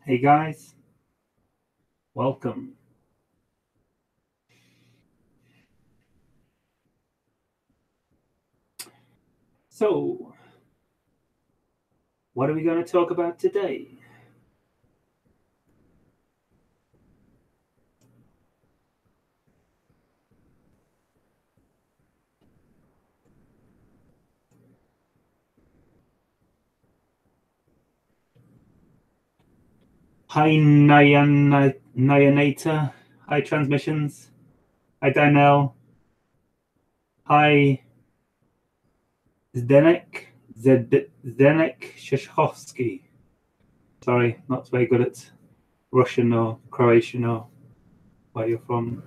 Hey guys, welcome. So, what are we going to talk about today? Hi Nyanata, hi transmissions, hi Danielle, hi Zdenek Shashkovsky. Sorry, not very good at Russian or Croatian or where you're from.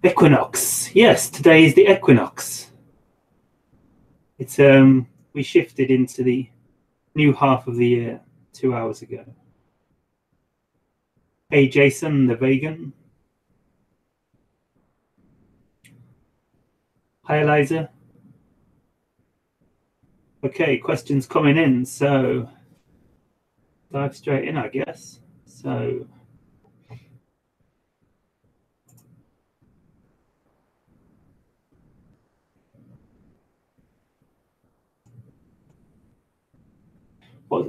Equinox. Yes, today is the equinox. It's we shifted into the new half of the year 2 hours ago. Hey Jason, the vegan. Hi Eliza. Okay, questions coming in, so dive straight in, I guess. So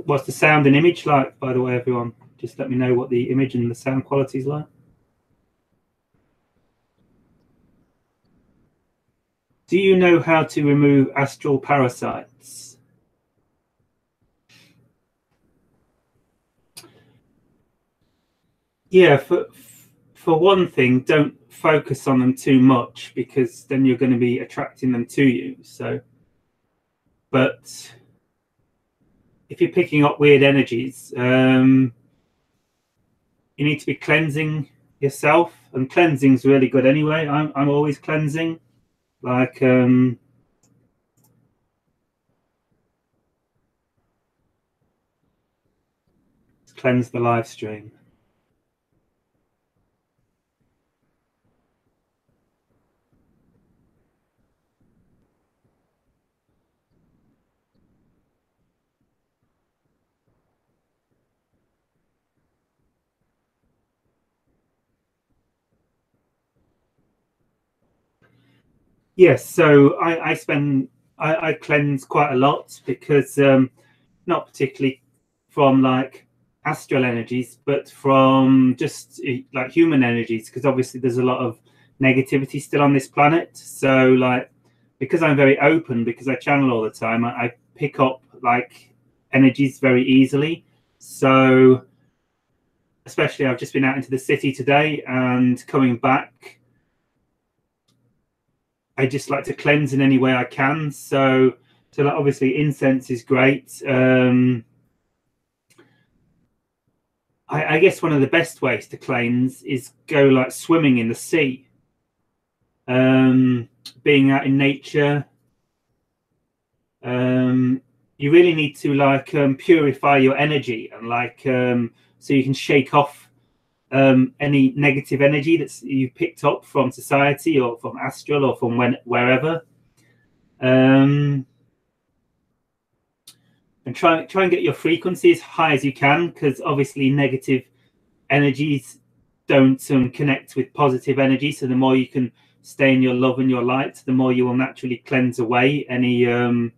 what's the sound and image like, by the way, everyone? Just let me know what the image and the sound quality is like. Do you know how to remove astral parasites? Yeah, for one thing, don't focus on them too much because then you're going to be attracting them to you. So, but if you're picking up weird energies, you need to be cleansing yourself, and cleansing's really good anyway. I'm always cleansing, like cleanse the live stream. Yes, so I cleanse quite a lot because not particularly from like astral energies, but from just like human energies, because obviously there's a lot of negativity still on this planet. So like because I'm very open, because I channel all the time, I pick up like energies very easily. So especially I've just been out into the city today and coming back, I just like to cleanse in any way I can. So like obviously incense is great. I guess one of the best ways to cleanse is go like swimming in the sea, being out in nature. You really need to like purify your energy and like so you can shake off any negative energy that's you picked up from society or from astral or from wherever. And try and get your frequency as high as you can, because obviously negative energies don't connect with positive energy. So the more you can stay in your love and your light, the more you will naturally cleanse away any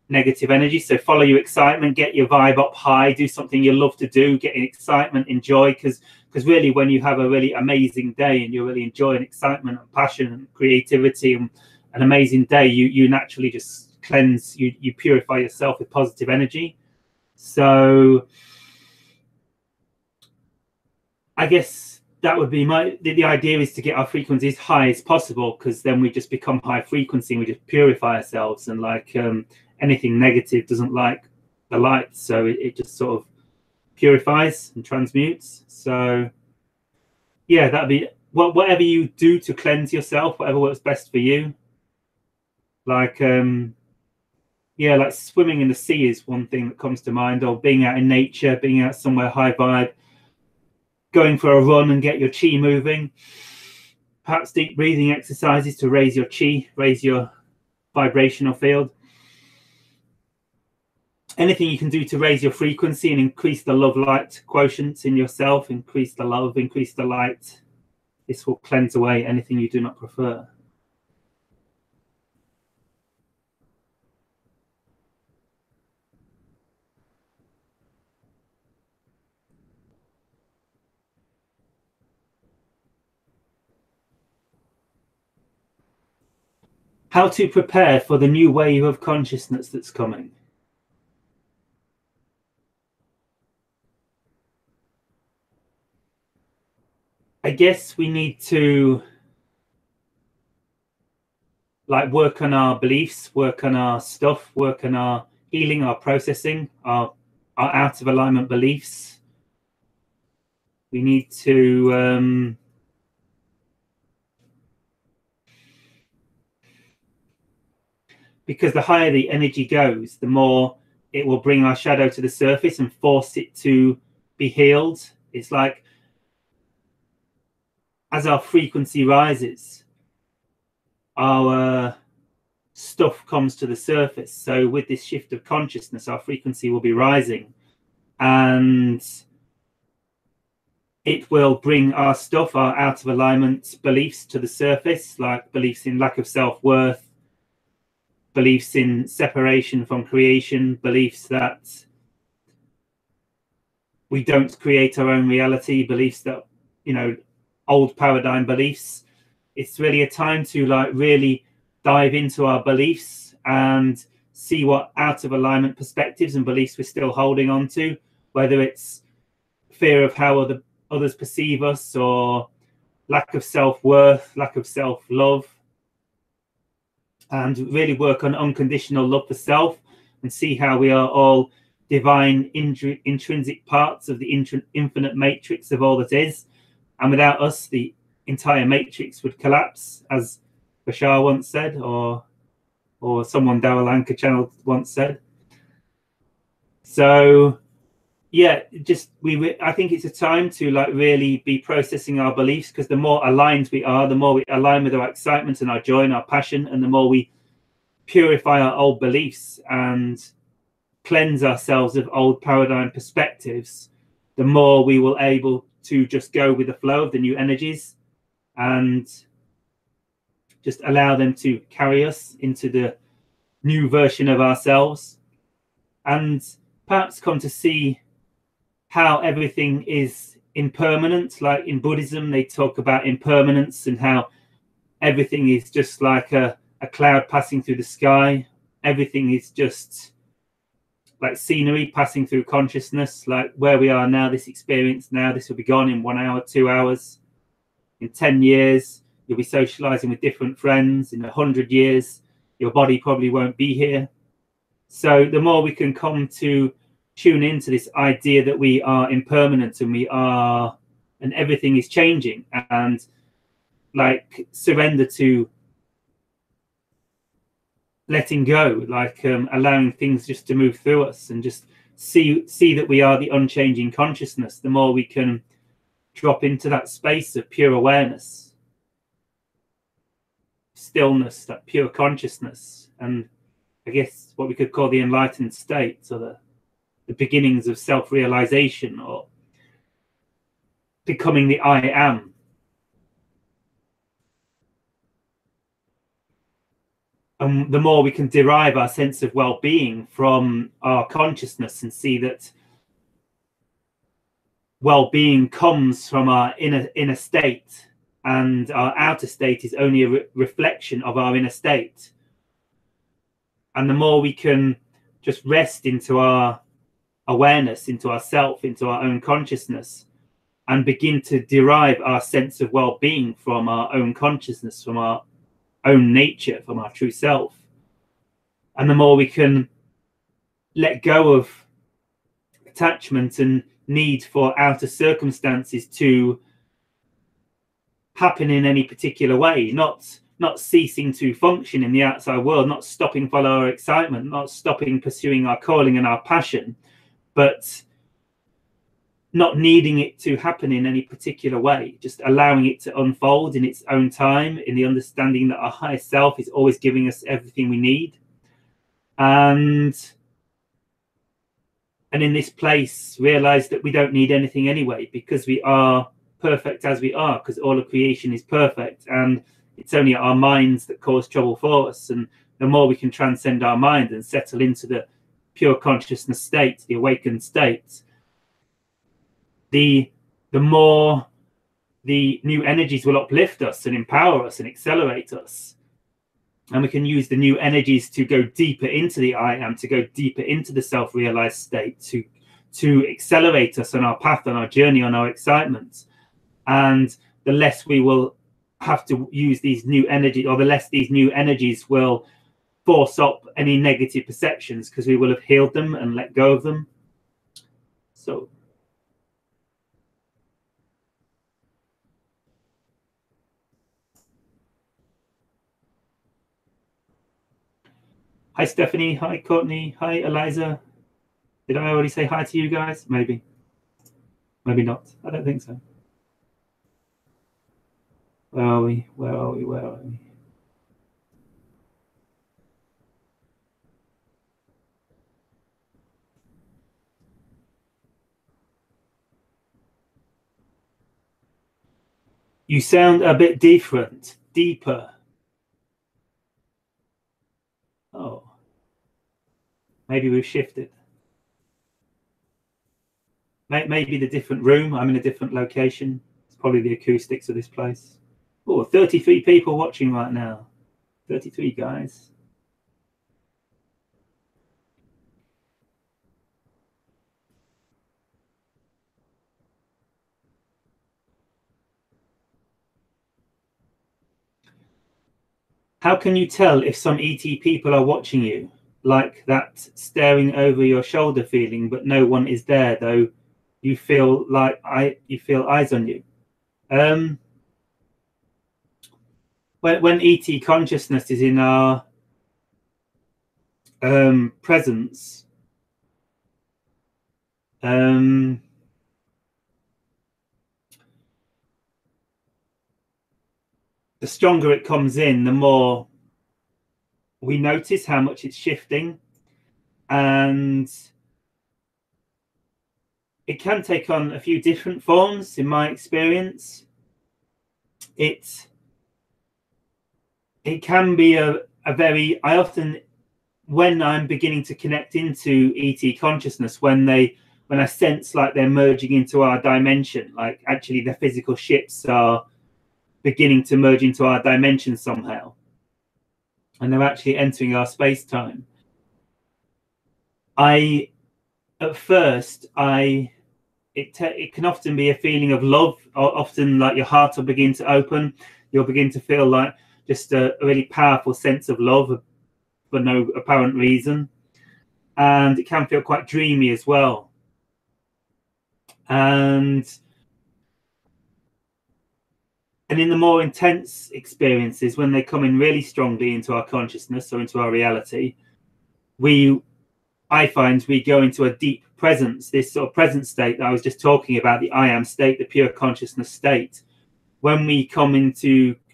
negative energy. So follow your excitement, get your vibe up high, do something you love to do, get in excitement, enjoy, because really when you have a really amazing day and you're really enjoying excitement and passion and creativity and an amazing day, you naturally just cleanse, you purify yourself with positive energy. So I guess that would be the idea, is to get our frequency as high as possible, because then we just become high frequency and we just purify ourselves, and like anything negative doesn't like the light, so it just sort of purifies and transmutes. So yeah, that'd be whatever you do to cleanse yourself, whatever works best for you. Like yeah, like swimming in the sea is one thing that comes to mind, or being out in nature, being out somewhere high vibe, going for a run and get your chi moving. Perhaps deep breathing exercises to raise your chi, raise your vibrational field. anything you can do to raise your frequency and increase the love light quotient in yourself, increase the love, increase the light. This will cleanse away anything you do not prefer. How to prepare for the new wave of consciousness that's coming. I guess we need to like work on our beliefs, work on our stuff, work on our healing, our processing, our out of alignment beliefs. We need to because the higher the energy goes, the more it will bring our shadow to the surface and force it to be healed. It's like as our frequency rises, our stuff comes to the surface. So with this shift of consciousness, our frequency will be rising, and it will bring our stuff, our out of alignment beliefs to the surface, like beliefs in lack of self-worth, beliefs in separation from creation, beliefs that we don't create our own reality, beliefs that, you know, old paradigm beliefs. It's really a time to like really dive into our beliefs and see what out of alignment perspectives and beliefs we're still holding on to, whether it's fear of how others perceive us, or lack of self-worth, lack of self-love, and really work on unconditional love for self and see how we are all divine intrinsic parts of the infinite matrix of all that is, and without us the entire matrix would collapse, as Bashar once said, or someone Darryl Anchor channel once said. So yeah, just I think it's a time to like really be processing our beliefs, because the more aligned we are, the more we align with our excitement and our joy and our passion, and the more we purify our old beliefs and cleanse ourselves of old paradigm perspectives, the more we will able to just go with the flow of the new energies and just allow them to carry us into the new version of ourselves, and perhaps come to see how everything is impermanent. Like in Buddhism, they talk about impermanence and how everything is just like a cloud passing through the sky. Everything is just like scenery passing through consciousness. Like where we are now, this experience now, this will be gone in 1 hour, 2 hours. In 10 years, you'll be socializing with different friends. In 100 years, your body probably won't be here. So the more we can come to tune into this idea that we are impermanent and everything is changing, and like surrender to letting go, like allowing things just to move through us, and just see that we are the unchanging consciousness, the more we can drop into that space of pure awareness, stillness, that pure consciousness, and I guess what we could call the enlightened state, or the beginnings of self-realization, or becoming the I am. And the more we can derive our sense of well-being from our consciousness and see that well-being comes from our inner state, and our outer state is only a reflection of our inner state. And the more we can just rest into our awareness, into ourself, into our own consciousness, and begin to derive our sense of well-being from our own consciousness, from our own nature, from our true self. And the more we can let go of attachment and need for outer circumstances to happen in any particular way, not ceasing to function in the outside world, not stopping follow our excitement, not stopping pursuing our calling and our passion, but not needing it to happen in any particular way, just allowing it to unfold in its own time, in the understanding that our higher self is always giving us everything we need. And and in this place realize that we don't need anything anyway, because we are perfect as we are, because all of creation is perfect, and it's only our minds that cause trouble for us. And the more we can transcend our mind and settle into the pure consciousness state, the awakened state, the more the new energies will uplift us and empower us and accelerate us. And we can use the new energies to go deeper into the I am, to go deeper into the self-realized state, to accelerate us on our path, on our journey, on our excitement. And the less we will have to use these new energies, or the less these new energies will force up any negative perceptions, because we will have healed them and let go of them. So hi Stephanie, hi Courtney, hi Eliza. Did I already say hi to you guys? Maybe not. I don't think so. Where are we? You sound a bit different, deeper. Oh, maybe we've shifted. Maybe the different room. I'm in a different location. It's probably the acoustics of this place. Oh, 33 people watching right now. 33 guys. How can you tell if some ET people are watching you? Like that staring over your shoulder feeling, but no one is there, though you feel like you feel eyes on you. When ET consciousness is in our presence, the stronger it comes in, the more we notice how much it's shifting, and it can take on a few different forms. In my experience, it can be a very, I often, when I'm beginning to connect into ET consciousness, when I sense like they're merging into our dimension, like actually the physical ships are beginning to merge into our dimension somehow, and they're actually entering our space-time. At first, it can often be a feeling of love, or often like your heart will begin to open. You'll begin to feel like just a really powerful sense of love for no apparent reason. And it can feel quite dreamy as well. And in the more intense experiences, when they come in really strongly into our consciousness or into our reality, I find we go into a deep presence, this sort of present state that I was just talking about, the I am state, the pure consciousness state.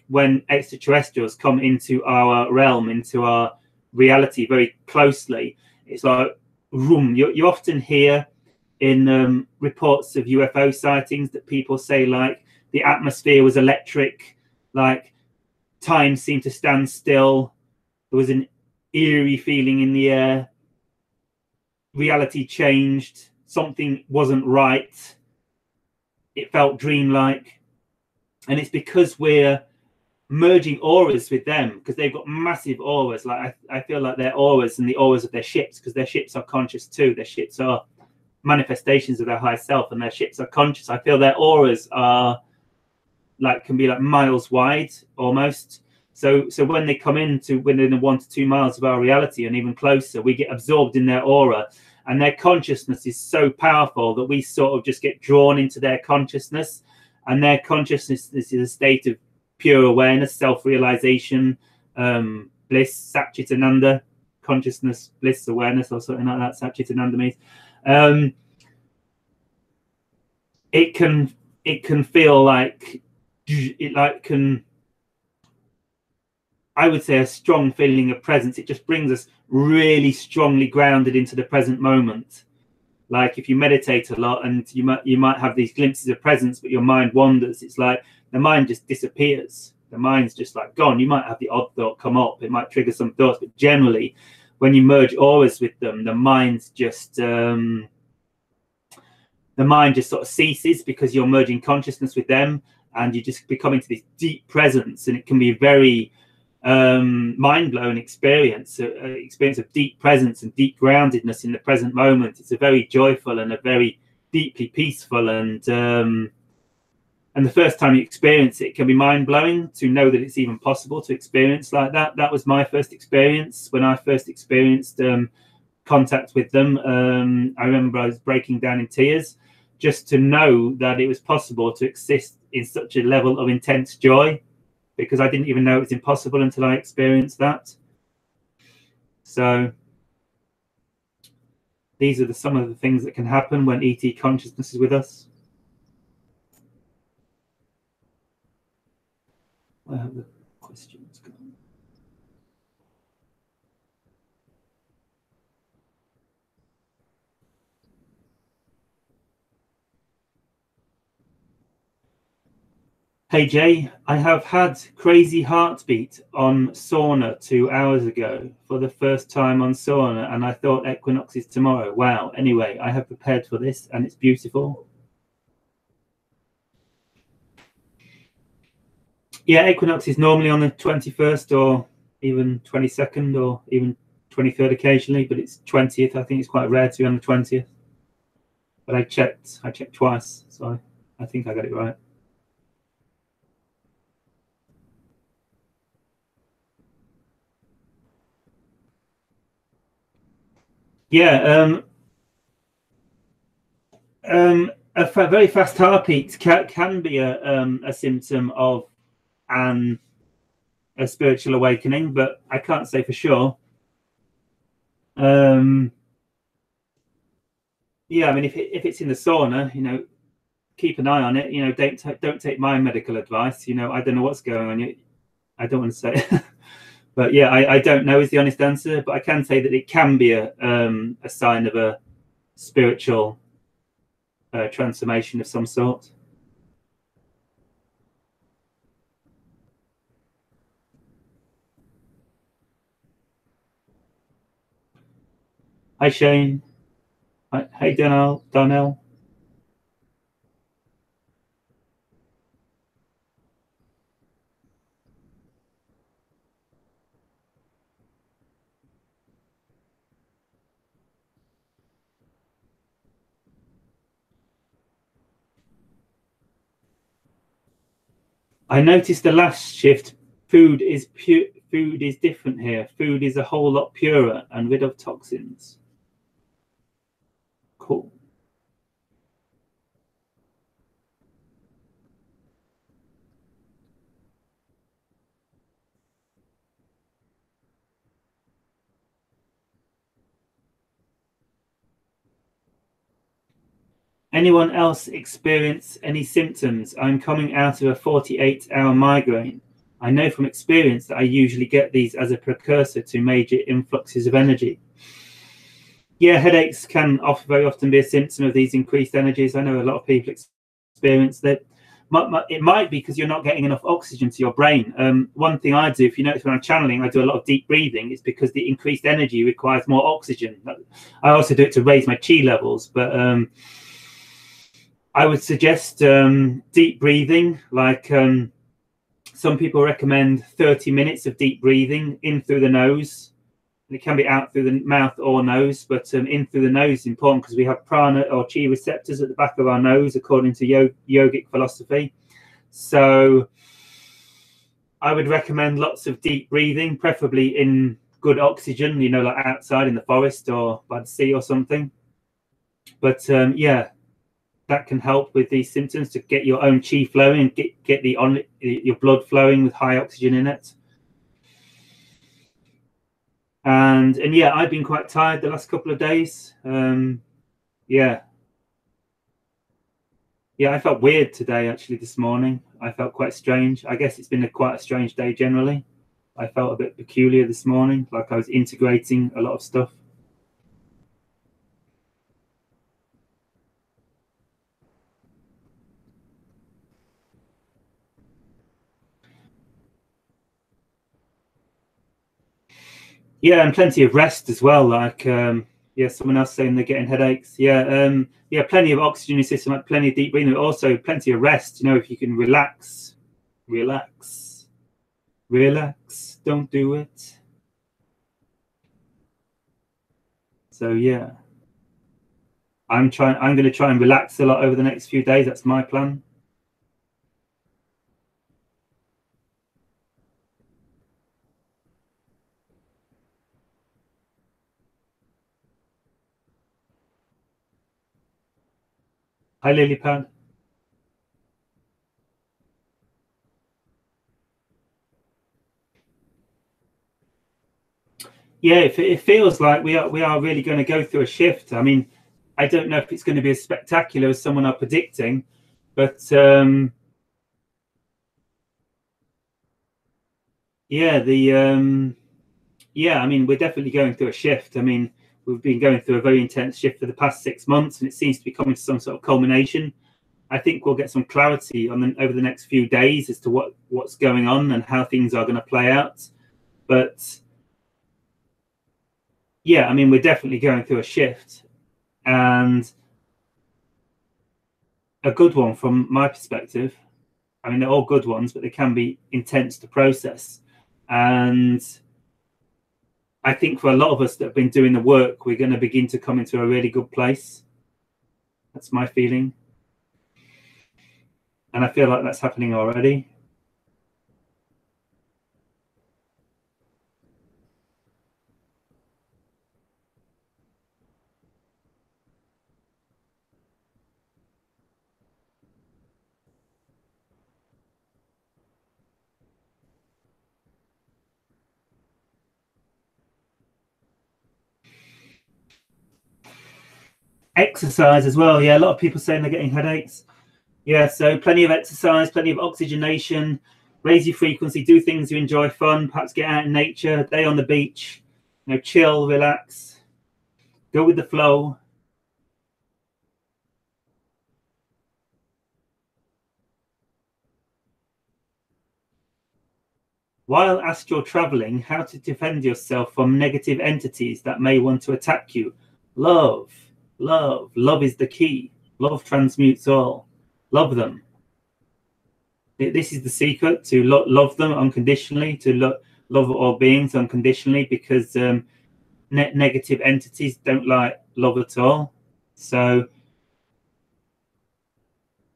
When extraterrestrials come into our realm, into our reality very closely, it's like, vroom. You often hear in reports of UFO sightings that people say like the atmosphere was electric, like time seemed to stand still. There was an eerie feeling in the air. Reality changed. Something wasn't right. It felt dreamlike. And it's because we're merging auras with them, because they've got massive auras. Like I feel like their auras and the auras of their ships, because their ships are conscious too. Their ships are manifestations of their higher self, and their ships are conscious. I feel their auras are like, can be like miles wide almost. So when they come into within 1 to 2 miles of our reality and even closer, we get absorbed in their aura, and their consciousness is so powerful that we sort of just get drawn into their consciousness. And their consciousness is a state of pure awareness, self-realization, bliss, Satchitananda, consciousness, bliss, awareness, or something like that. Satchitananda means it can feel like I would say a strong feeling of presence. It just brings us really strongly grounded into the present moment, Like if you meditate a lot and you might have these glimpses of presence, but your mind wanders. It's like the mind just disappears. The mind's just like gone. You might have the odd thought come up. It might trigger some thoughts, but generally, when you merge auras with them, the mind just sort of ceases, because you're merging consciousness with them, and you just become into this deep presence, and it can be a very mind-blowing experience of deep presence and deep groundedness in the present moment. It's a very joyful and a very deeply peaceful, and the first time you experience it can be mind-blowing to know that it's even possible to experience like that. That was my first experience when I first experienced contact with them. I remember I was breaking down in tears just to know that it was possible to exist in such a level of intense joy, because I didn't even know it was impossible until I experienced that. So these are some of the things that can happen when ET consciousness is with us. Where have the questions gone? Hey Jay, I have had crazy heartbeat on sauna 2 hours ago for the first time on sauna, and I thought Equinox is tomorrow. Wow. Anyway, I have prepared for this and it's beautiful. Yeah, Equinox is normally on the 21st or even 22nd or even 23rd occasionally, but it's 20th. I think it's quite rare to be on the 20th. But I checked twice, so I think I got it right. Yeah, a very fast heartbeat can be a symptom of a spiritual awakening, but I can't say for sure. Yeah, I mean, if it's in the sauna, you know, keep an eye on it. You know, don't take my medical advice. You know, I don't know what's going on. I don't want to say, but yeah, I don't know is the honest answer. But I can say that it can be a sign of a spiritual transformation of some sort. Hi Shane. Hey Donnell. I noticed the last shift, food is different here. Food is a whole lot purer and rid of toxins. Cool. Anyone else experience any symptoms? I'm coming out of a 48-hour migraine. I know from experience that I usually get these as a precursor to major influxes of energy. Yeah, headaches can very often be a symptom of these increased energies. I know a lot of people experience that. It might be because you're not getting enough oxygen to your brain. One thing I do, if you notice when I'm channeling, I do a lot of deep breathing. It's because the increased energy requires more oxygen. I also do it to raise my chi levels, but I would suggest deep breathing. Like some people recommend 30 minutes of deep breathing in through the nose. And it can be out through the mouth or nose, but in through the nose is important because we have prana or chi receptors at the back of our nose, according to yogic philosophy. So I would recommend lots of deep breathing, preferably in good oxygen, you know, like outside in the forest or by the sea or something. But yeah, that can help with these symptoms, to get your own chi flowing and get your blood flowing with high oxygen in it. And yeah, I've been quite tired the last couple of days. Yeah, I felt weird today, actually. This morning I felt quite strange. I guess it's been quite a strange day generally. I felt a bit peculiar this morning, like I was integrating a lot of stuff. Yeah, and plenty of rest as well. Like, yeah, someone else saying they're getting headaches. Yeah, yeah, plenty of oxygen in your system, like plenty of deep breathing, but also plenty of rest. You know, if you can relax, relax, relax, don't do it. So yeah, I'm going to try and relax a lot over the next few days. That's my plan. Hi, Lily Pad. Yeah, it feels like we are really going to go through a shift. I mean, I don't know if it's going to be as spectacular as someone are predicting, but yeah, I mean, we're definitely going through a shift. I mean, we've been going through a very intense shift for the past 6 months, and it seems to be coming to some sort of culmination. I think we'll get some clarity over the next few days as to what's going on and how things are going to play out. But yeah, I mean, we're definitely going through a shift, and a good one from my perspective. I mean, they're all good ones, but they can be intense to process. And I think for a lot of us that have been doing the work, we're going to begin to come into a really good place. That's my feeling. And I feel like that's happening already. Exercise as well. Yeah, a lot of people saying they're getting headaches. Yeah, so plenty of exercise, plenty of oxygenation, raise your frequency, do things you enjoy, fun, perhaps get out in nature, day on the beach, you know, chill, relax, go with the flow. While astral traveling, how to defend yourself from negative entities that may want to attack you. Love, love is the key. Love transmutes all. Love them. This is the secret to love them unconditionally, to love all beings unconditionally, because negative entities don't like love at all. So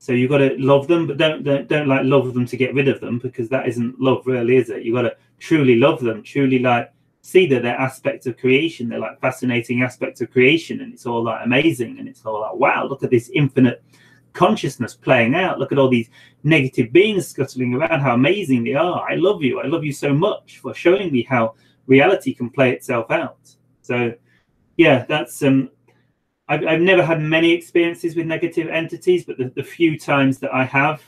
you've got to love them, but don't like love them to get rid of them, because that isn't love, really, is it? You've got to truly love them, truly like see that they're aspects of creation. They're like fascinating aspects of creation, and it's all like amazing, and it's all like, wow, look at this infinite consciousness playing out. Look at all these negative beings scuttling around. How amazing they are. I love you. I love you so much for showing me how reality can play itself out. So yeah, that's I've never had many experiences with negative entities, but the few times that I have,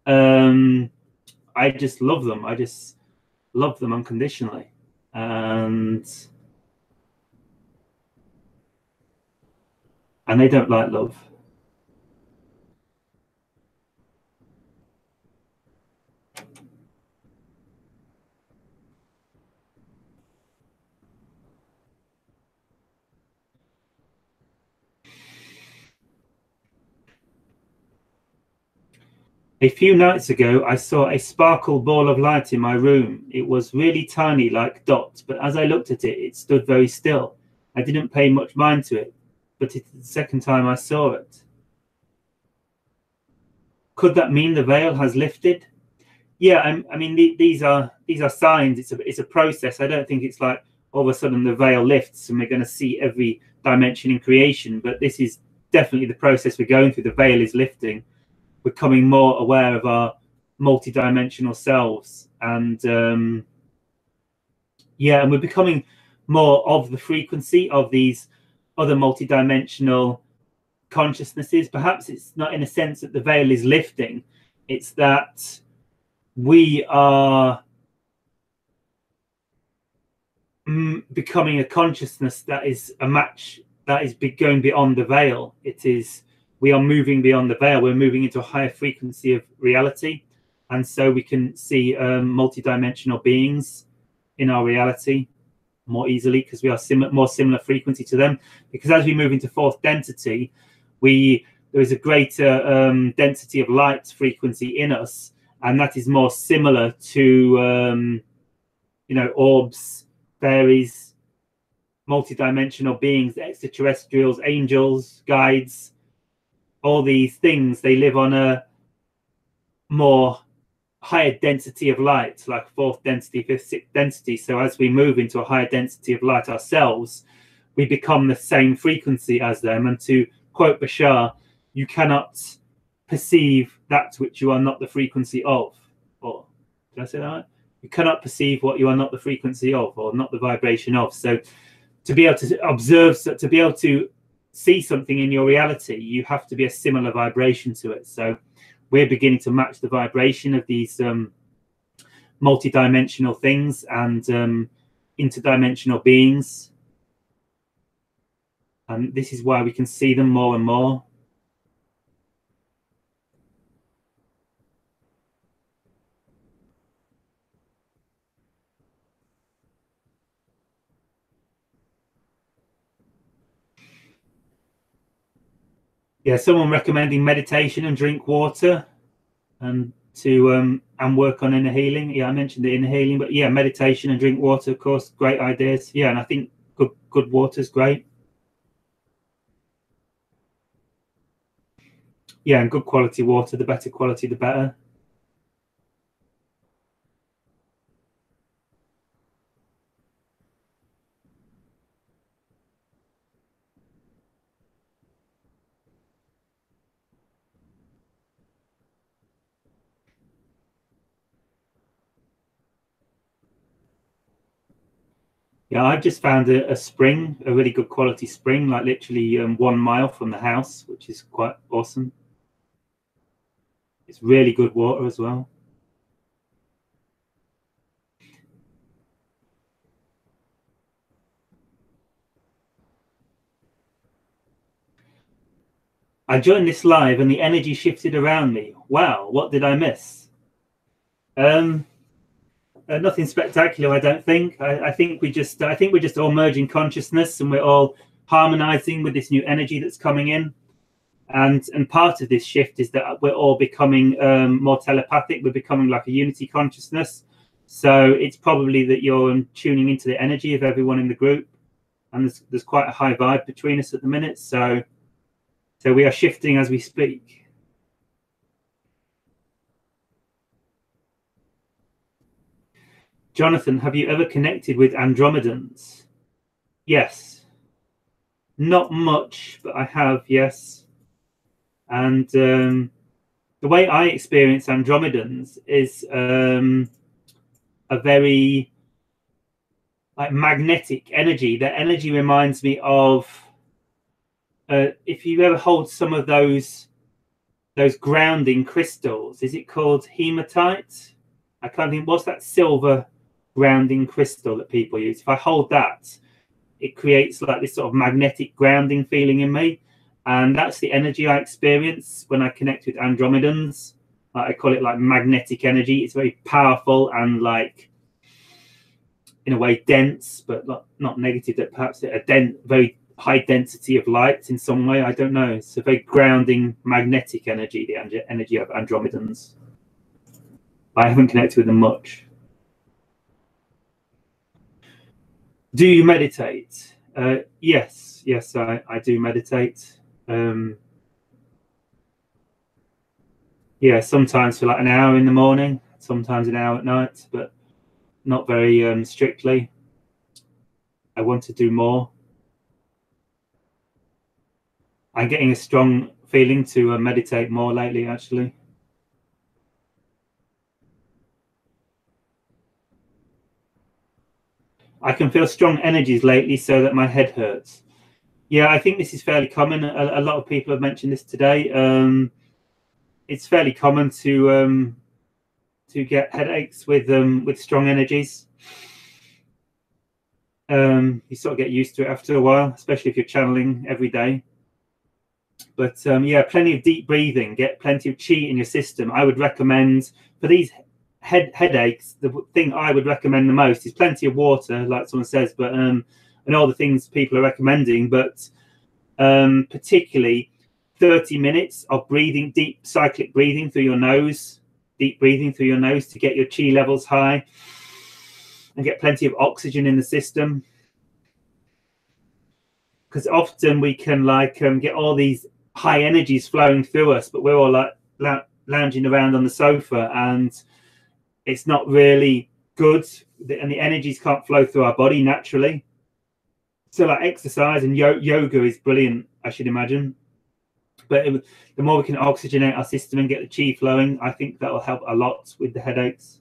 I just love them. I just love them unconditionally, and they don't like love. A few nights ago, I saw a sparkle ball of light in my room. It was really tiny, like dots, but as I looked at it, it stood very still. I didn't pay much mind to it, but it's the second time I saw it. Could that mean the veil has lifted? Yeah, I mean, these are signs. It's a process. I don't think it's like all of a sudden the veil lifts and we're going to see every dimension in creation. But this is definitely the process we're going through. The veil is lifting. We're becoming more aware of our multi-dimensional selves, and yeah, and we're becoming more of the frequency of these other multi-dimensional consciousnesses. Perhaps it's not in a sense that the veil is lifting. It's that we are becoming a consciousness that is a match, that is going beyond the veil. It is, we are moving beyond the veil. We're moving into a higher frequency of reality, and so we can see multi-dimensional beings in our reality. more easily because we are more similar frequency to them. Because as we move into fourth density, there is a greater density of light frequency in us, and that is more similar to orbs, fairies, multidimensional beings, extraterrestrials, angels, guides. All these things, they live on a more higher density of light, like fourth density, fifth, sixth density. So as we move into a higher density of light ourselves, we become the same frequency as them. And to quote Bashar, you cannot perceive that which you are not the frequency of. Or did I say that right? You cannot perceive what you are not the frequency of, or not the vibration of. So to be able to observe, to be able to see something in your reality, you have to be a similar vibration to it. So we're beginning to match the vibration of these multidimensional things and interdimensional beings. And this is why we can see them more and more. Yeah, someone recommending meditation and drink water and work on inner healing. Yeah, I mentioned the inner healing, but yeah, meditation and drink water, of course, great ideas. Yeah, and I think good water is great. Yeah, and good quality water, the better quality, the better. Yeah, I've just found a spring, a really good quality spring, like literally 1 mile from the house, which is quite awesome. It's really good water as well. I joined this live and the energy shifted around me. Wow, what did I miss? Nothing spectacular, I don't think. I think we're just all merging consciousness, and we're all harmonizing with this new energy that's coming in. And part of this shift is that we're all becoming more telepathic. We're becoming like a unity consciousness. So it's probably that you're tuning into the energy of everyone in the group, and there's quite a high vibe between us at the minute. So we are shifting as we speak. Jonathan, have you ever connected with Andromedans? Yes. Not much, but I have, yes. And the way I experience Andromedans is a very like magnetic energy. That energy reminds me of if you ever hold some of those grounding crystals. Is it called hematite? I can't think. What's that silver grounding crystal that people use? If I hold that, it creates like this sort of magnetic grounding feeling in me, and that's the energy I experience when I connect with Andromedans. I call it like magnetic energy. It's very powerful and like in a way dense, but not negative. That perhaps very high density of light in some way. I don't know. It's a very grounding magnetic energy, the energy of Andromedans. I haven't connected with them much. Do you meditate? Yes, I do meditate. Yeah, sometimes for like an hour in the morning, sometimes an hour at night, but not very strictly. I want to do more. I'm getting a strong feeling to meditate more lately, actually. I can feel strong energies lately so that my head hurts. Yeah, I think this is fairly common. A lot of people have mentioned this today. It's fairly common to get headaches with strong energies. You sort of get used to it after a while, especially if you're channeling every day. But yeah, plenty of deep breathing, get plenty of chi in your system. I would recommend for these headaches, the thing I would recommend the most is plenty of water, like someone says, but and all the things people are recommending, but particularly 30 minutes of breathing, deep cyclic breathing through your nose, deep breathing through your nose to get your chi levels high and get plenty of oxygen in the system. Because often we can like get all these high energies flowing through us, but we're all like lounging around on the sofa, and it's not really good, and the energies can't flow through our body naturally. So like exercise and yoga is brilliant, I should imagine. But the more we can oxygenate our system and get the chi flowing, I think that will help a lot with the headaches.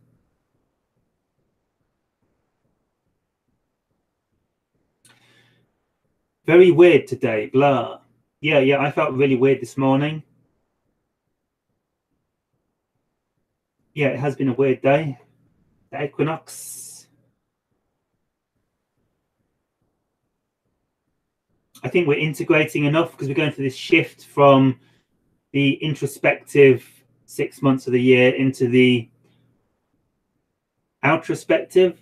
Very weird today, blah. Yeah, I felt really weird this morning. Yeah, it has been a weird day. The equinox. I think we're integrating enough because we're going through this shift from the introspective 6 months of the year into the outrospective.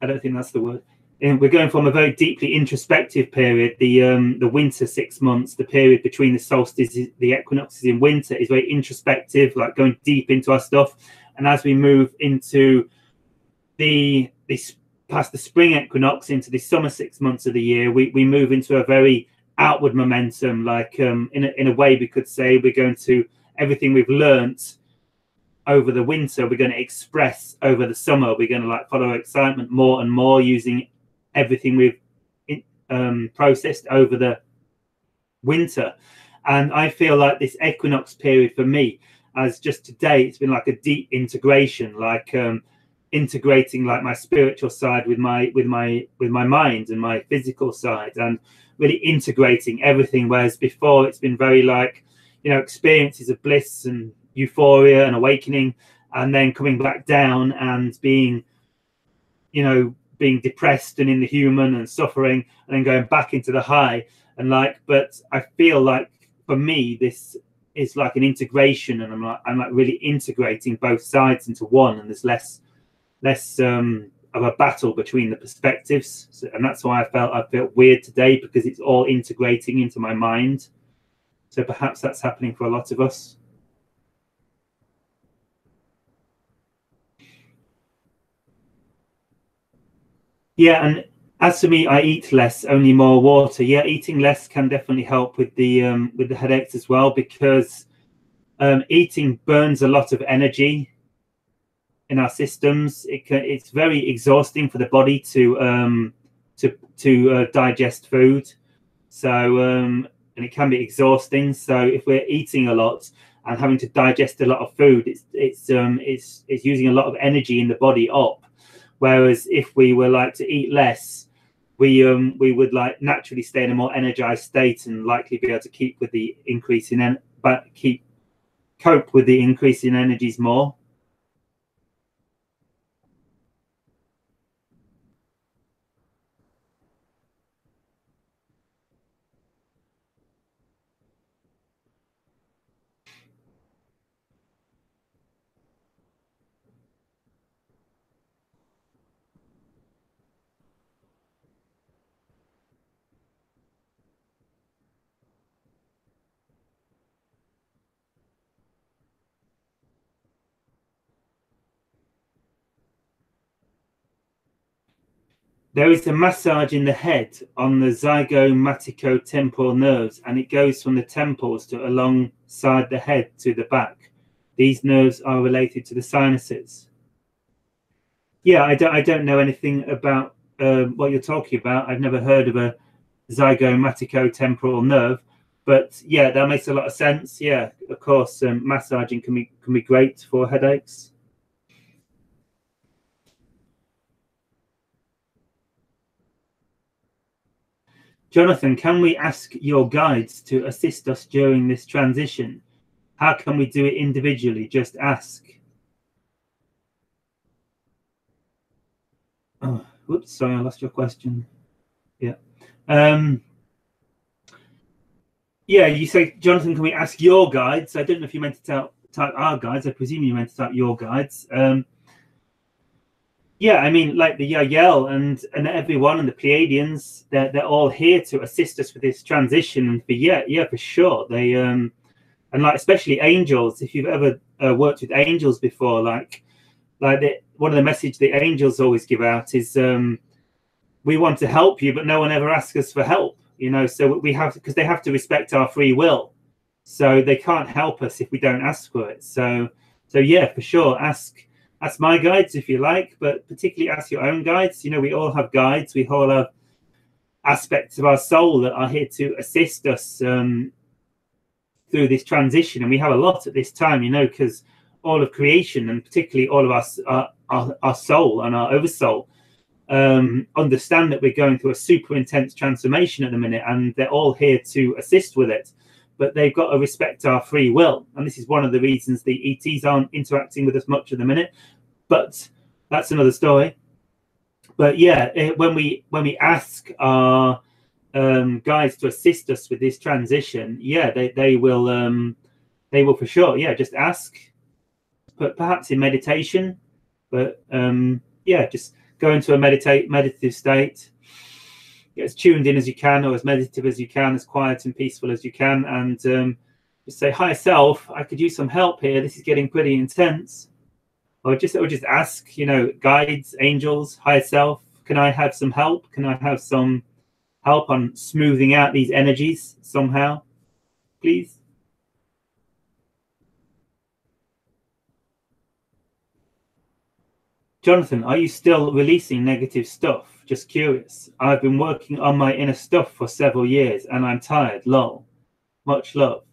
I don't think that's the word. And we're going from a very deeply introspective period. The winter 6 months, the period between the solstices, the equinoxes in winter, is very introspective, like going deep into our stuff. And as we move into past the spring equinox into the summer 6 months of the year, we move into a very outward momentum. Like in a way, we could say we're going to everything we've learnt over the winter, we're going to express over the summer. We're going to like follow excitement more and more, using everything we've processed over the winter. And I feel like this equinox period for me, as just today, it's been like a deep integration, like integrating like my spiritual side with my mind and my physical side, and really integrating everything. Whereas before it's been very like, you know, experiences of bliss and euphoria and awakening, and then coming back down and being, you know, being depressed and in the human and suffering, and then going back into the high. And like, but I feel like for me this is like an integration, and I'm like really integrating both sides into one, and there's less of a battle between the perspectives. So, and that's why I felt weird today, because it's all integrating into my mind. So perhaps that's happening for a lot of us. Yeah, and as for me, I eat less, only more water. Yeah, eating less can definitely help with the headaches as well, because eating burns a lot of energy in our systems. It's very exhausting for the body to digest food. So and it can be exhausting. So if we're eating a lot and having to digest a lot of food, it's using a lot of energy in the body up. Whereas if we were like to eat less, we would like naturally stay in a more energized state and likely be able to keep with the increase in cope with the increase in energies more. There is a massage in the head on the zygomaticotemporal nerves, and it goes from the temples to alongside the head to the back. These nerves are related to the sinuses. Yeah, I don't know anything about what you're talking about. I've never heard of a zygomaticotemporal nerve, but yeah, that makes a lot of sense. Yeah, of course, massaging can be great for headaches. Jonathan, can we ask your guides to assist us during this transition? How can we do it individually? Just ask. Oh, whoops, sorry, I lost your question. Yeah. Yeah, you say, Jonathan, can we ask your guides? I don't know if you meant to type our guides. I presume you meant to type your guides. Yeah, I mean, like the Yael and everyone and the Pleiadians, they're all here to assist us with this transition. And for sure, they and like especially angels. If you've ever worked with angels before, one of the message the angels always give out is we want to help you, but no one ever asks us for help. So we have, because they have to respect our free will, so they can't help us if we don't ask for it. So yeah, for sure, ask my guides if you like, but particularly ask your own guides. We all have guides. We all have aspects of our soul that are here to assist us through this transition, and we have a lot at this time, because all of creation, and particularly all of us, our soul and our oversoul, understand that we're going through a super intense transformation at the minute, and they're all here to assist with it, but they've got to respect our free will. And this is one of the reasons the ETs aren't interacting with us much at the minute, but that's another story. But yeah, when we ask our guides to assist us with this transition, yeah, they will for sure, yeah, just ask, but perhaps in meditation, but yeah, just go into a meditative state, get as tuned in as you can, or as meditative as you can, as quiet and peaceful as you can, and just say, "Hi self, I could use some help here. This is getting pretty intense." Or just ask, guides, angels, higher self, can I have some help? Can I have some help on smoothing out these energies somehow, please? Jonathan, are you still releasing negative stuff? Just curious. I've been working on my inner stuff for several years and I'm tired. Lol. Much love.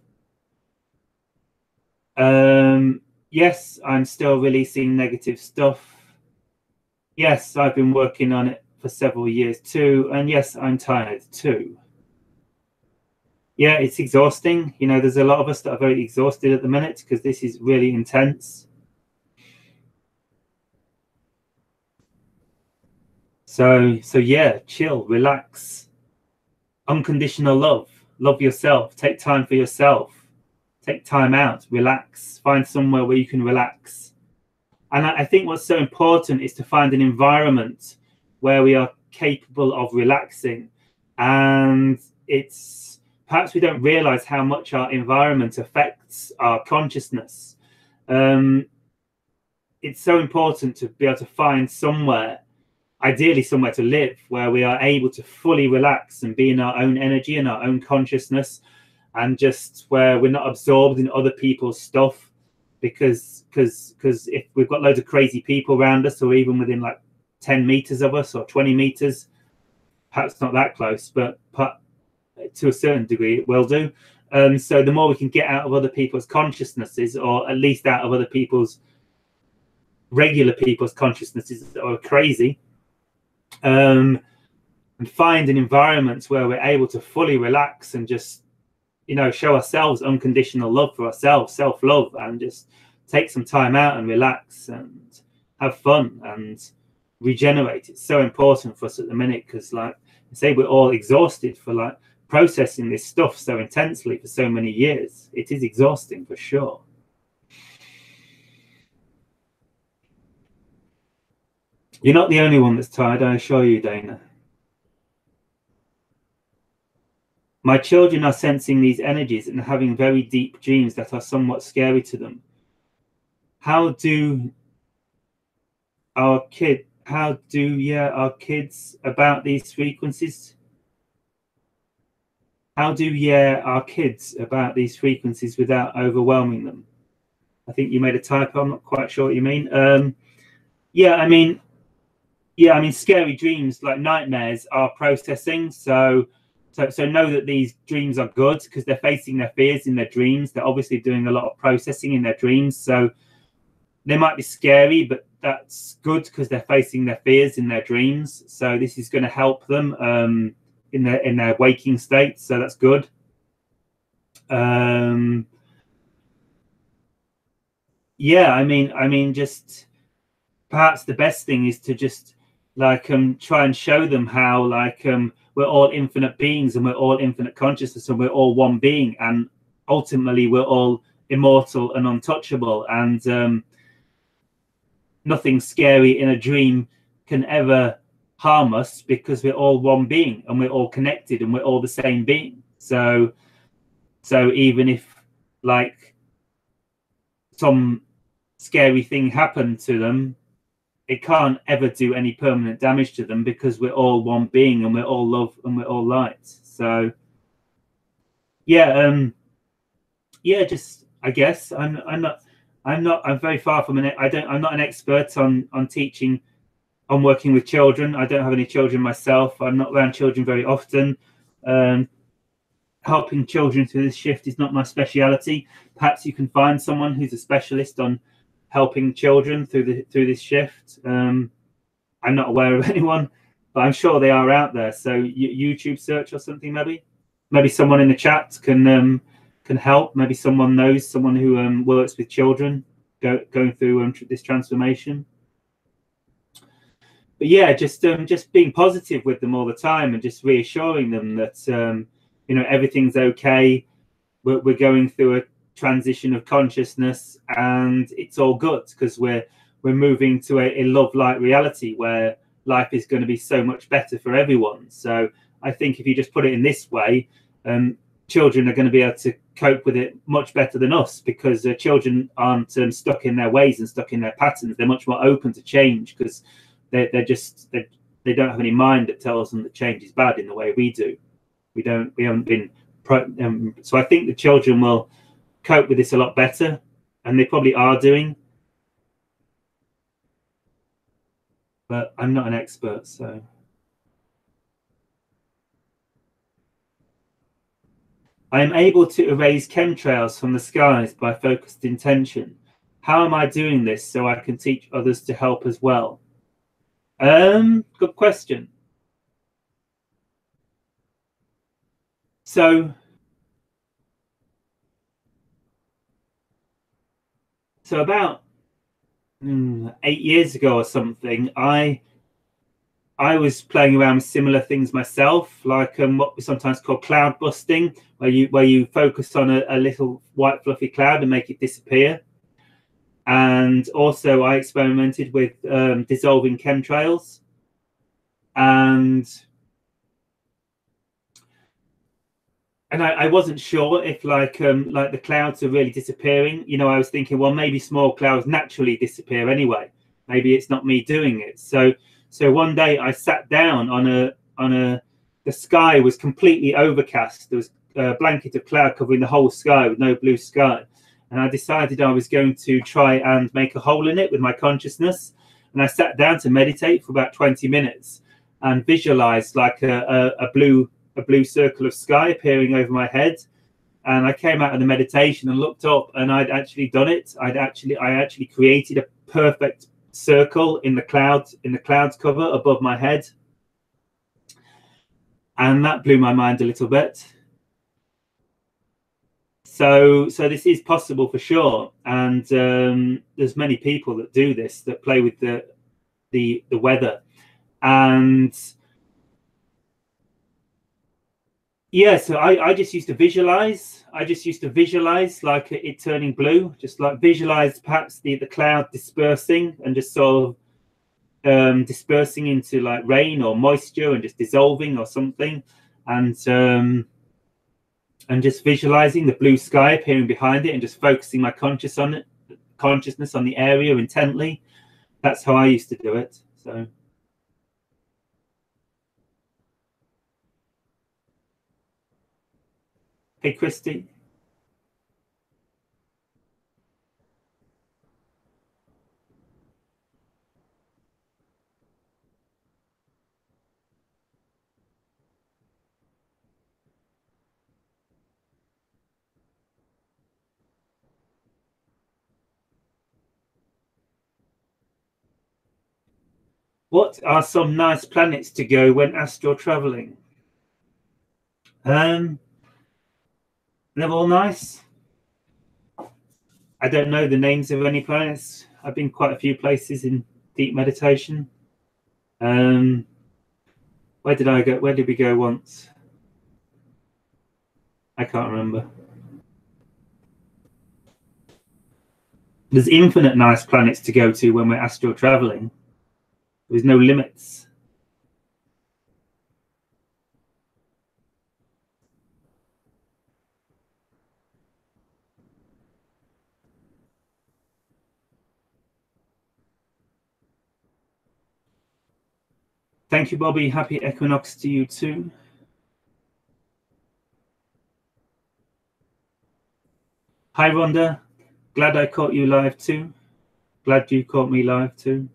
Yes, I'm still releasing negative stuff. Yes, I've been working on it for several years too. And yes, I'm tired too. Yeah, it's exhausting. There's a lot of us that are very exhausted at the minute because this is really intense. So yeah, chill, relax. Unconditional love. Love yourself. Take time for yourself. Take time out. Relax. Find somewhere where you can relax. And I think what's so important is to find an environment where we are capable of relaxing. And it's perhaps we don't realize how much our environment affects our consciousness. It's so important to be able to find somewhere, ideally somewhere to live, where we are able to fully relax and be in our own energy and our own consciousness, and just where we're not absorbed in other people's stuff, because if we've got loads of crazy people around us, or even within like 10 meters of us or 20 meters, perhaps not that close, but to a certain degree it will do. So the more we can get out of other people's consciousnesses, or at least out of other people's regular people's consciousnesses that are crazy, and find an environment where we're able to fully relax and just show ourselves unconditional love for ourselves, self-love, and just take some time out and relax and have fun and regenerate. It's so important for us at the minute, because like I say, we're all exhausted for like processing this stuff so intensely for so many years. It is exhausting for sure. You're not the only one that's tired, I assure you, Dana. My children are sensing these energies and having very deep dreams that are somewhat scary to them. How do our kids about these frequencies? How do our kids about these frequencies without overwhelming them? I think you made a typo. I'm not quite sure what you mean. I mean, scary dreams, like nightmares, are processing. So know that these dreams are good because they're facing their fears in their dreams. They're obviously doing a lot of processing in their dreams. So they might be scary, but that's good because they're facing their fears in their dreams. So this is going to help them in their waking state. So that's good. Just perhaps the best thing is to just try and show them how we're all infinite beings and we're all infinite consciousness and we're all one being, and ultimately we're all immortal and untouchable, and nothing scary in a dream can ever harm us, because we're all one being and we're all connected and we're all the same being. So even if like some scary thing happened to them, it can't ever do any permanent damage to them, because we're all one being and we're all love and we're all light. So yeah, just I guess I'm very far from I'm not an expert on teaching, on working with children. I don't have any children myself. I'm not around children very often. Helping children through this shift is not my speciality. Perhaps you can find someone who's a specialist on helping children through this shift. I'm not aware of anyone, but I'm sure they are out there. So YouTube search or something, maybe someone in the chat can help. Maybe someone knows someone who works with children going through this transformation. But yeah, just being positive with them all the time and just reassuring them that everything's okay. We're going through a transition of consciousness and it's all good, because we're moving to a love light reality where life is going to be so much better for everyone. So I think if you just put it in this way, children are going to be able to cope with it much better than us, because children aren't stuck in their ways and stuck in their patterns. They're much more open to change, because they don't have any mind that tells them that change is bad in the way we do. We haven't been so I think the children will cope with this a lot better, and they probably are doing, but I'm not an expert. So I am able to erase chemtrails from the skies by focused intention. How am I doing this so I can teach others to help as well? Good question. So about 8 years ago or something, I was playing around with similar things myself, like what we sometimes call cloud busting, where you focus on a little white fluffy cloud and make it disappear. And also I experimented with dissolving chemtrails, and I wasn't sure if like the clouds are really disappearing. I was thinking, well, maybe small clouds naturally disappear anyway. Maybe it's not me doing it. So one day I sat down the sky was completely overcast. There was a blanket of cloud covering the whole sky with no blue sky. And I decided I was going to try and make a hole in it with my consciousness. And I sat down to meditate for about 20 minutes and visualized like a blue circle of sky appearing over my head. And I came out of the meditation and looked up, and I'd actually done it. I actually created a perfect circle in the clouds cover above my head, and that blew my mind a little bit. So this is possible for sure, and there's many people that do this, that play with the weather. And yeah, so I just used to visualize. Like it turning blue, just like visualize perhaps the cloud dispersing and just sort of dispersing into like rain or moisture and just dissolving or something, and just visualizing the blue sky appearing behind it and just focusing my consciousness on the area intently. That's how I used to do it. So hey, Christy. What are some nice planets to go when astral traveling? They're all nice. I don't know the names of any planets. I've been quite a few places in deep meditation. Where did I go? Where did we go once? I can't remember. There's infinite nice planets to go to when we're astral traveling. There's no limits. Thank you, Bobby. Happy equinox to you too. Hi, Rhonda. Glad I caught you live too. Glad you caught me live too.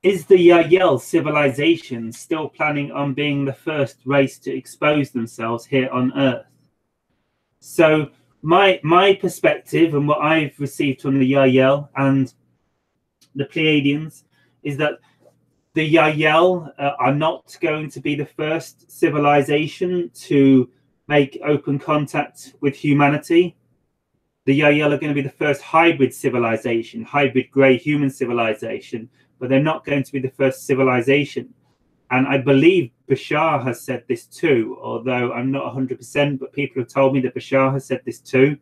Is the Yahyel civilization still planning on being the first race to expose themselves here on Earth? So my perspective and what I've received from the Yahyel and the Pleiadians is that the Yahyel are not going to be the first civilization to make open contact with humanity. The Yahyel are going to be the first hybrid civilization, hybrid grey human civilization, but they're not going to be the first civilization. And I believe Bashar has said this too, although I'm not 100%, but people have told me that Bashar has said this too.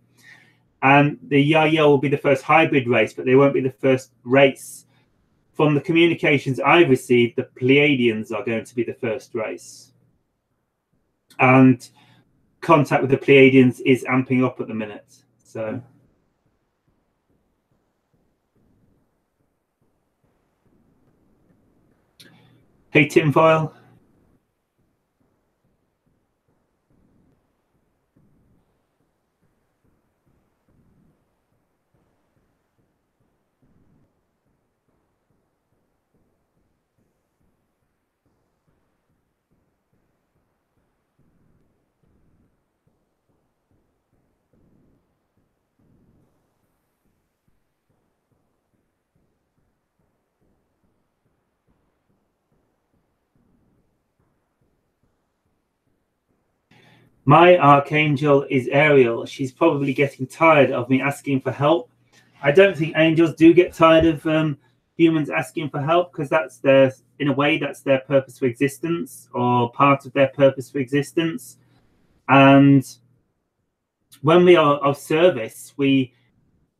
And the Yahyel will be the first hybrid race, but they won't be the first race. From the communications I've received, the Pleiadians are going to be the first race. And contact with the Pleiadians is amping up at the minute. So, hey, Tinfoil. My archangel is Ariel. She's probably getting tired of me asking for help. I don't think angels do get tired of humans asking for help, because that's their, in a way, that's their purpose for existence, or part of their purpose for existence. And when we are of service, we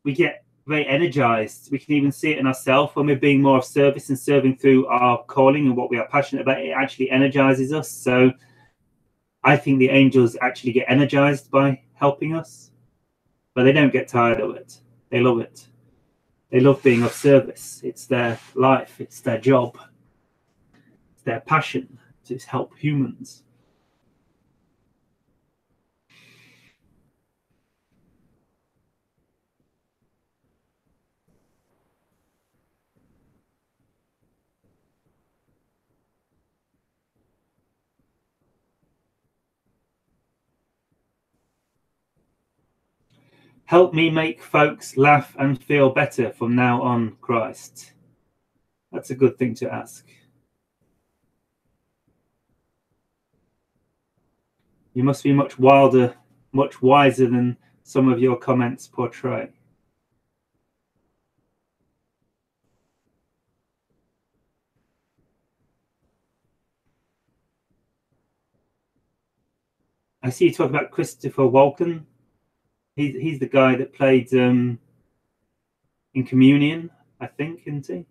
get very energized. We can even see it in ourselves when we're being more of service and serving through our calling and what we are passionate about. It actually energizes us. So I think the angels actually get energized by helping us, but they don't get tired of it. They love it. They love being of service. It's their life. It's their job. It's their passion to help humans. Help me make folks laugh and feel better from now on, Christ. That's a good thing to ask. You must be much wilder, much wiser than some of your comments portray. I see you talk about Christopher Walken. He's the guy that played in Communion, I think, isn't he?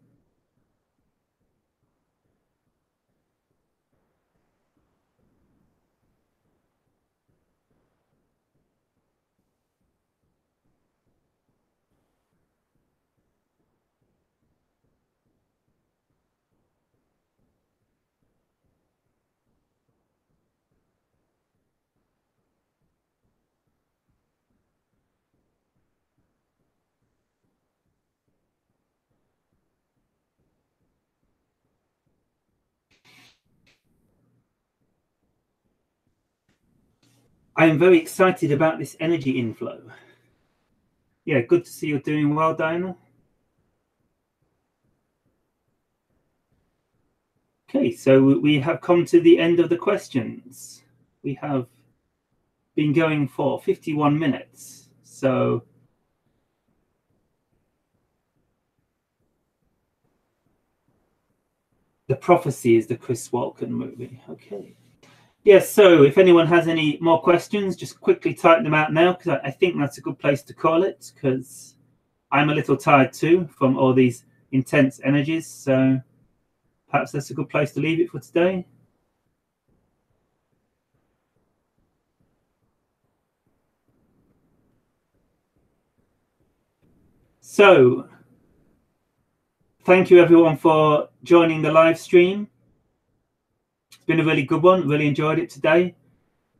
I am very excited about this energy inflow. Yeah, good to see you're doing well, Diana. Okay, so we have come to the end of the questions. We have been going for 51 minutes. So The Prophecy is the Chris Walken movie. Okay. Yeah, so if anyone has any more questions, just quickly type them out now, because I think that's a good place to call it, because I'm a little tired too from all these intense energies. So perhaps that's a good place to leave it for today. So thank you everyone for joining the live stream. It's been a really good one. Really enjoyed it today.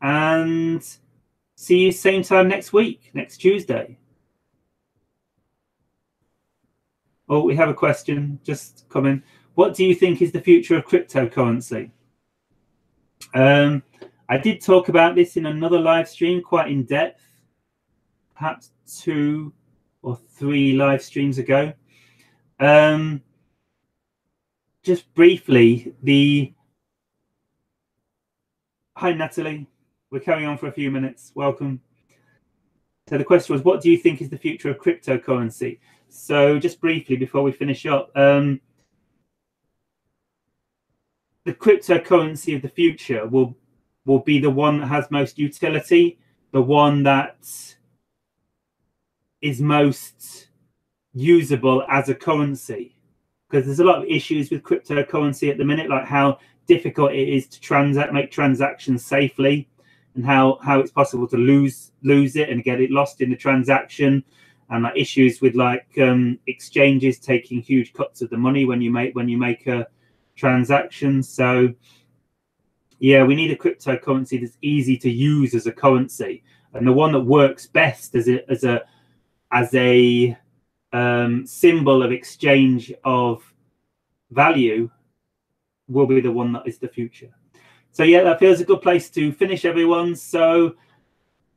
And see you same time next week, next Tuesday. Oh, we have a question just coming. What do you think is the future of cryptocurrency? I did talk about this in another live stream quite in depth, perhaps 2 or 3 live streams ago. Just briefly, hi Natalie, we're carrying on for a few minutes. Welcome. So the question was, what do you think is the future of cryptocurrency? So just briefly before we finish up, the cryptocurrency of the future will be the one that has most utility, the one that is most usable as a currency, because there's a lot of issues with cryptocurrency at the minute, like how difficult it is to make transactions safely, and how it's possible to lose it and get it lost in the transaction, and like issues with like exchanges taking huge cuts of the money when you make a transaction. So yeah, we need a cryptocurrency that's easy to use as a currency, and the one that works best as a symbol of exchange of value will be the one that is the future. So yeah, that feels a good place to finish, everyone. So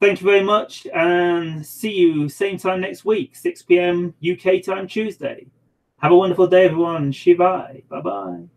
thank you very much, and see you same time next week, 6 p.m. UK time Tuesday. Have a wonderful day, everyone. Shivai. Bye-bye.